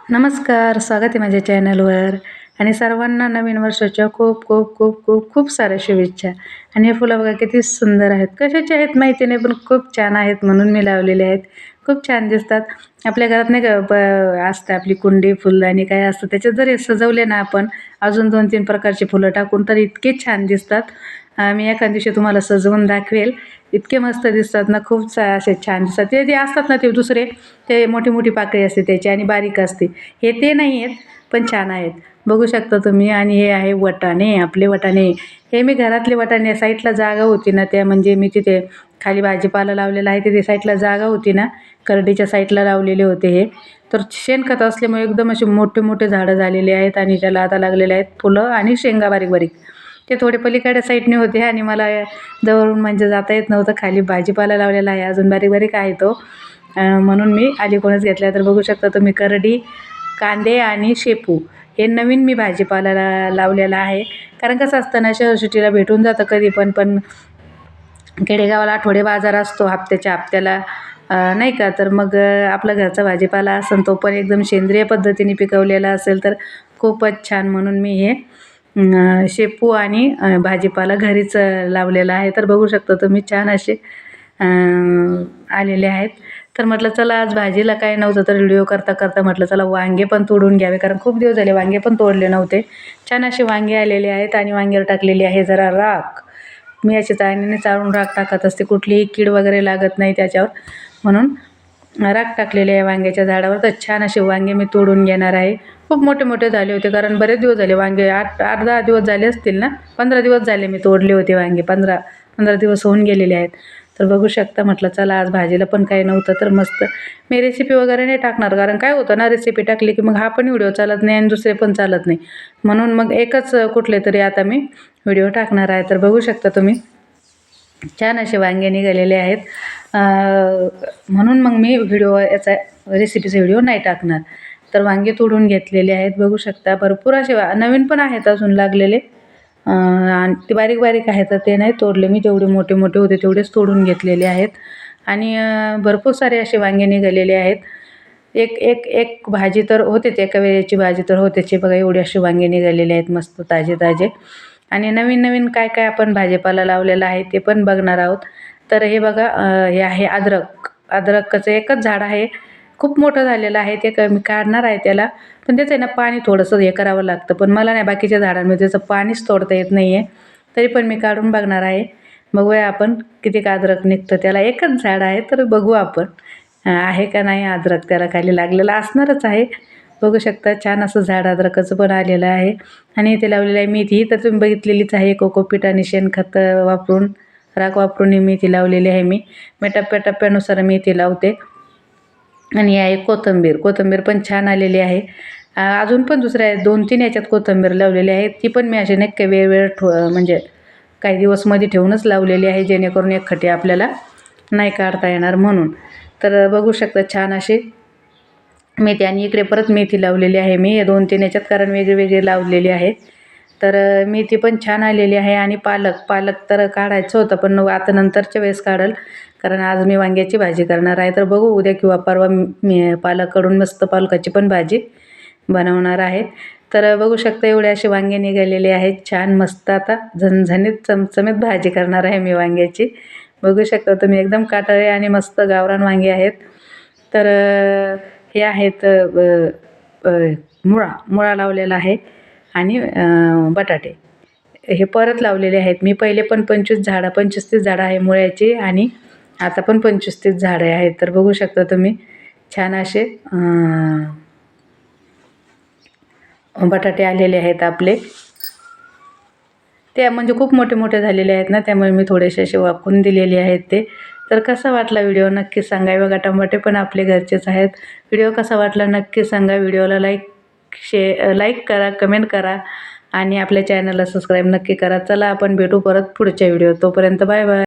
नमस्कार, स्वागत आहे माझ्या चॅनलवर आणि सर्वांना नवीन वर्षाच्या खूप खूप खूप खूप खूप साऱ्या शुभेच्छा. आणि हे फुलं बघा किती सुंदर आहेत, कशाचे आहेत माहिती नाही पण खूप छान आहेत म्हणून मी लावलेले आहेत. खूप छान दिसतात. आपल्या घरात नाही का असतं आपली कुंडी फुलदाणी काय असतं त्याच्यात जरी सजवले ना आपण अजून 2-3 प्रकारची फुलं टाकून तर इतके छान दिसतात. मी एखाद दिवशी तुम्हाला सजवून दाखवेल. इतके मस्त दिसतात ना, खूप असे छान दिसतात. ते जे असतात ना ते दुसरे ते मोठी मोठी पाकळी असते त्याची आणि बारीक असते. हे ते नाही आहेत पण छान आहेत, बघू शकता तुम्ही. आणि हे आहे वाटाणे, आपले वाटाणे. हे मी घरातले वाटाणे साईडला जागा होती ना त्या म्हणजे मी तिथे खाली भाजीपाला लावलेला आहे तिथे साईडला जागा होती ना करडीच्या साईडला लावलेले होते हे. तर शेणखत असल्यामुळे एकदम असे मोठे मोठे झाडं झालेले आहेत आणि त्याला आता लागलेले आहेत फुलं आणि शेंगा बारीक बारीक. ते थोडे पलीकडे साईडने होते आणि मला जवळून म्हणजे जाता येत नव्हतं. खाली भाजीपाला लावलेला आहे अजून बारीक बारीक आहे तो, म्हणून मी अलीकडूनच घेतला. तर बघू शकता तुम्ही करडी, कांदे आणि शेपू हे नवीन मी भाजीपाला लावलेला आहे. कारण कसं असतं ना शहर सिटीला भेटून जातं कधी पण पण खेडेगावाला आठवडे बाजार असतो हप्त्याच्या हप्त्याला, नाही का. तर मग आपला घरचा भाजीपाला असेल तो पण एकदम सेंद्रिय पद्धतीने पिकवलेला असेल तर खूपच छान, म्हणून मी हे शेपू आणि भाजीपाला घरीच लावलेला आहे. तर बघू शकता तुम्ही छान असे आलेले आहेत. तर म्हटलं चला आज भाजीला काय नव्हतं तर व्हिडिओ करता करता म्हटलं चला वांगे पण तोडून घ्यावे, कारण खूप दिवस झाले वांगे पण तोडले नव्हते. छान असे वांगे आलेले आहेत आणि वांग्यावर टाकलेली आहे जरा राख. मी अशी चाळणीने चाळून राख टाकत असते, कुठलीही कीड वगैरे लागत नाही त्याच्यावर, म्हणून राख टाकलेली आहे वांग्याच्या झाडावर. तर छान असे वांगे मी तोडून घेणार आहे. खूप मोठे मोठे झाले होते कारण बरेच दिवस झाले वांगे, 8-10 दिवस झाले असतील ना, 15 दिवस झाले मी तोडले होते वांगे, 15 दिवस होऊन गेलेले आहेत. तर बघू शकता म्हटलं चला आज भाजीला पण काही नव्हतं तर मस्त मी रेसिपी वगैरे नाही टाकणार, कारण काय होतं ना रेसिपी टाकली की मग हा पण व्हिडिओ चालत नाही आणि दुसरे पण चालत नाही, म्हणून मग एकच कुठले तरी आता मी व्हिडिओ टाकणार आहे. तर बघू शकता तुम्ही छान असे वांगे निघालेले आहेत, म्हणून मग मी व्हिडिओ याचा रेसिपीचा व्हिडिओ नाही टाकणार. तर वांगे तोडून घेतलेले आहेत, बघू शकता भरपूर असे नवीन पण आहेत अजून लागलेले, आणि ते बारीक बारीक आहेत तर ते नाही तोडले मी, जेवढे मोठे मोठे होते तेवढेच तोडून घेतलेले आहेत. आणि भरपूर सारे असे वांगे निघालेले आहेत. एक एक एक भाजी तर होतेच, एका वेळेची भाजी तर होतेच. हे बघा एवढे असे वांगे निघालेले आहेत मस्त ताजे ताजे. आणि नवीन नवीन काय काय आपण भाजीपाला लावलेला आहे ते पण बघणार आहोत. तर हे बघा हे आहे अद्रक. अद्रकचं एकच झाड आहे, खूप मोठं झालेलं आहे ते, मी काढणार आहे त्याला. पण त्याचं आहे ना पाणी थोडंसं हे करावं लागतं, पण मला नाही बाकीच्या झाडांमध्ये त्याचं पाणीच तोडता येत नाही आहे. तरी पण मी काढून बघणार आहे. बघूया आपण किती अद्रक निघतं त्याला. एकच झाड आहे तर बघू आपण आहे का नाही अद्रक त्याला खाली लागलेलं असणारच आहे. बघू शकता छान असं झाड अद्रकाचं पण आलेलं आहे. आणि इथे लावलेलं आहे मेथी, तर तुम्ही बघितलेलीच आहे, कोकोपीट आणि शेणखत वापरून, राख वापरून ही मेथी लावलेली आहे मी. मी टप्प्याटप्प्यानुसार मेथी लावते. आणि आहे कोथिंबीर. कोथिंबीर पण छान आलेली आहे. अजून पण दुसऱ्या आहेत 2-3 याच्यात कोथिंबीर लावलेली आहे. ती पण मी अशी नाही का वेळ म्हणजे काही दिवस मध्ये ठेवूनच लावलेली आहे, जेणेकरून एकखट्टी आपल्याला नाही काढता येणार म्हणून. तर बघू शकता छान अशी मेथी. आणि इकडे परत मेथी लावलेली आहे मी 2-3 याच्यात, कारण वेगळी लावलेली आहे. तर मेथी पण छान आलेली आहे. आणि पालक तर काढायचं होतं पण आता नंतरच्या वेळेस काढेल, कारण आज मी वांग्याची भाजी करणार आहे. तर बघू उद्या किंवा परवा मी पालक काढून मस्त पालकाची पण भाजी बनवणार आहे. तर बघू शकता एवढे असे वांगे निघालेले आहेत छान मस्त. आता झणझणीत चमचमीत भाजी करणार आहे मी वांग्याची. बघू शकता तुम्ही एकदम काटाळे आणि मस्त गावरान वांगे आहेत. तर हे आहेत मुळा लावलेला आहे आणि बटाटे हे परत लावलेले आहेत मी. पहिले पण 25-30 झाडं आहे मुळ्याची, आणि आता पण 25-30 झाडे आहेत. तर बघू शकता तुम्ही छान असे बटाटे आलेले आहेत आपले. ते म्हणजे खूप मोठे मोठे झालेले आहेत ना, त्यामुळे मी थोडेसे असे वाकून दिलेले आहेत ते. तर कसा वाटला व्हिडिओ नक्की सांगा. बघा टमाटे पण आपले घरचेच आहेत. व्हिडिओ कसा वाटला नक्की सांगा. व्हिडिओला लाईक करा, कमेंट करा आणि आपल्या चॅनलला सबस्क्राईब नक्की करा. चला आपण भेटू परत पुढच्या व्हिडिओ. तोपर्यंत बाय बाय.